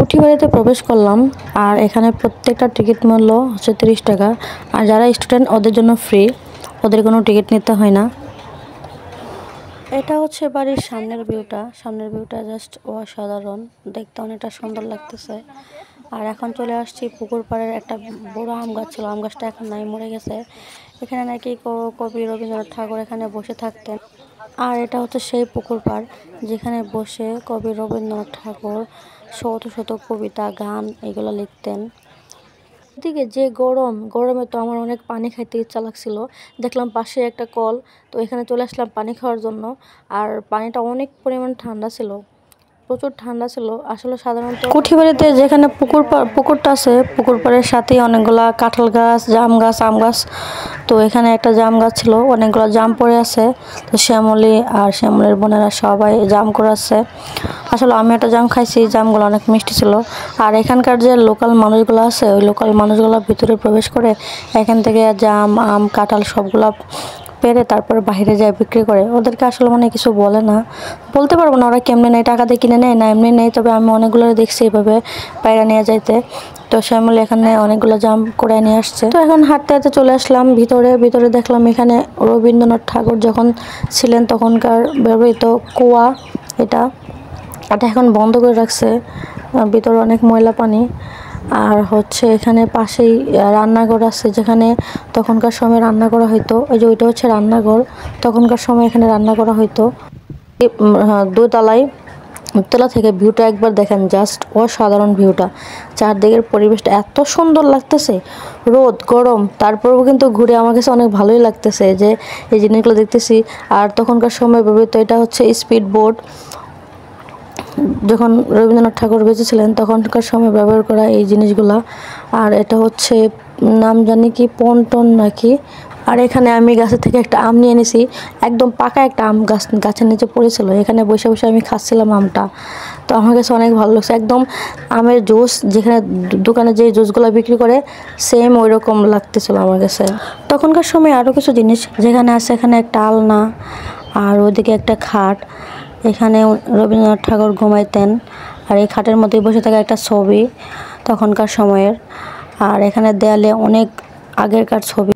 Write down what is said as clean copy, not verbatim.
কুঠি বাড়িতে প্রবেশ করলাম। আর এখানে প্রত্যেকটা টিকিট মূল্য হচ্ছে 30 টাকা। আর যারা স্টুডেন্ট ওদের জন্য ফ্রি, ওদের কোনো টিকিট নিতে হয় না। এটা হচ্ছে বাড়ির সামনের ভিউটা জাস্ট অসাধারণ, দেখতে অনেকটা সুন্দর লাগতেছে। আর এখন চলে আসছি পুকুর পাড়ের একটা বড় আম গাছ ছিল, আম গাছটা এখন নাই, মরে গেছে। এখানে নাকি কবি রবীন্দ্রনাথ ঠাকুর এখানে বসে থাকতেন। আর এটা হচ্ছে সেই পুকুর পাড় যেখানে বসে কবি রবীন্দ্রনাথ ঠাকুর শত শত কবিতা গান এগুলো লিখতেন। এদিকে যে গরমে তো আমার অনেক পানি খাইতে ইচ্ছা লাগছিল। দেখলাম পাশে একটা কল, তো এখানে চলে আসলাম পানি খাওয়ার জন্য। আর পানিটা অনেক পরিমাণ ঠান্ডা ছিল, প্রচুর ঠান্ডা ছিল। আসলে সাধারণত কুঠিবাড়িতে যেখানে পুকুরটা আছে, পুকুর পাড়ের সাথেই অনেকগুলা কাঁঠাল গাছ, জাম গাছ, আম গাছ। তো এখানে একটা জাম গাছ ছিল, অনেকগুলো জাম পড়ে আছে। তো শ্যামলী আর শ্যামলীর বোনেরা সবাই জাম কুড়াচ্ছে। আসলে আমি একটা জাম খাইছি, জামগুলো অনেক মিষ্টি ছিল। আর এখানকার যে লোকাল মানুষগুলো আছে, ওই লোকাল মানুষগুলো ভিতরে প্রবেশ করে এখান থেকে জাম, আম, কাঁঠাল সবগুলা পেরে তারপর বাইরে যায় বিক্রি করে। ওদেরকে আসলে মানে কিছু বলে না, বলতে পারবো না ওরা কেমনে নেয়, টাকা দিয়ে কিনে নেয় না এমনি নেয়। তবে আমি অনেকগুলো দেখছি এইভাবে পায়রা নিয়ে যাইতে। তো শ্যামলী এখানে অনেকগুলো জাম করে নিয়ে আসছে। তো এখন হাঁটতে হাঁটতে চলে আসলাম ভিতরে দেখলাম এখানে রবীন্দ্রনাথ ঠাকুর যখন ছিলেন তখনকার ব্যবহৃত কুয়া। এটা এখন বন্ধ করে রাখছে, ভিতরে অনেক ময়লা পানি। আর হচ্ছে এখানে পাশেই রান্নাঘর আছে, যেখানে তখনকার সময় রান্না করা হইতো। ওই যে ওইটা হচ্ছে রান্নাঘর, তখনকার সময় এখানে রান্না করা হইতো। দোতলা থেকে ভিউটা একবার দেখেন, জাস্ট অসাধারণ ভিউটা। চারদিকের পরিবেশটা এত সুন্দর লাগতেছে, রোদ গরম তারপরেও কিন্তু ঘুরে আমার কাছে অনেক ভালোই লাগতেছে যে এই জিনিসগুলো দেখতেছি। আর তখনকার সময় ব্যবহৃত এটা হচ্ছে স্পিড বোট, যখন রবীন্দ্রনাথ ঠাকুর বেঁচে ছিলেন তখনকার সময় ব্যবহার করা এই জিনিসগুলা। আর এটা হচ্ছে নাম জানি কি, পন্টন নাকি। আর এখানে আমি গাছের থেকে একটা আম নিয়ে এনেছি, একদম পাকা একটা আম গাছের নিচে পড়েছিল। এখানে বসে বসে আমি খাচ্ছিলাম আমটা, তো আমার কাছে অনেক ভালো লাগছে। একদম আমের জুস যেখানে দোকানে যে জুসগুলো বিক্রি করে সেম ওই রকম লাগতেছিল আমার কাছে। তখনকার সময় আরও কিছু জিনিস যেখানে আছে, এখানে একটা আলনা, আর ওইদিকে একটা খাট, এখানে রবীন্দ্রনাথ ঠাকুর ঘুমাইতেন। আর এই খাটের মধ্যে বসে থাকা একটা ছবি তখনকার সময়ের। আর এখানে দেয়ালে অনেক আগেরকার ছবি।